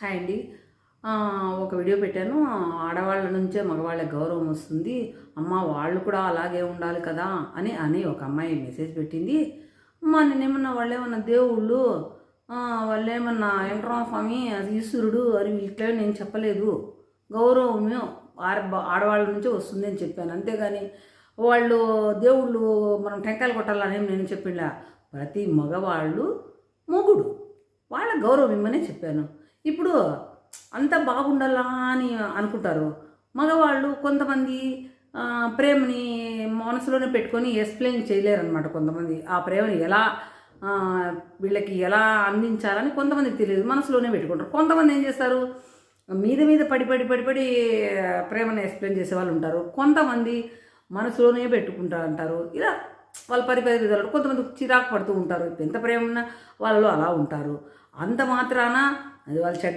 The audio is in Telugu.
హాయ్ అండి. ఒక వీడియో పెట్టాను. ఆడవాళ్ళ నుంచే మగవాళ్ళకి గౌరవం వస్తుంది. అమ్మ వాళ్ళు కూడా అలాగే ఉండాలి కదా అని ఒక అమ్మాయి మెసేజ్ పెట్టింది. అమ్మ నేనేమన్నా వాళ్ళేమన్నా దేవుళ్ళు, వాళ్ళేమన్నా వెంకటరామ స్వామి, ఈశ్వరుడు అని ఇట్లా నేను చెప్పలేదు. గౌరవము ఆడవాళ్ళ నుంచే వస్తుంది అని చెప్పాను. అంతేగాని వాళ్ళు దేవుళ్ళు మనం టెంకాయలు కొట్టాలని నేను చెప్పిండా. ప్రతి మగవాళ్ళు మొగుడు వాళ్ళ గౌరవం ఇమ్మనే చెప్పాను. ఇప్పుడు అంత బాగుండాలా అని అనుకుంటారు మగవాళ్ళు. కొంతమంది ప్రేమని మనసులోనే పెట్టుకొని ఎక్స్ప్లెయిన్ చేయలేరనమాట. కొంతమంది ఆ ప్రేమని ఎలా వీళ్ళకి ఎలా అందించాలని కొంతమందికి తెలియదు, మనసులోనే పెట్టుకుంటారు. కొంతమంది ఏం చేస్తారు, మీద మీద పడి పడి పడి పడి ప్రేమను ఎక్స్ప్లెయిన్ చేసే వాళ్ళు ఉంటారు. కొంతమంది మనసులోనే పెట్టుకుంటారు అంటారు. ఇలా వాళ్ళు పరిపరి విధాలు. కొంతమంది చిరాకు పడుతూ ఉంటారు. ఎంత ప్రేమ ఉన్నా వాళ్ళు అలా ఉంటారు. అంత మాత్రాన అది వాళ్ళు చెడ్డ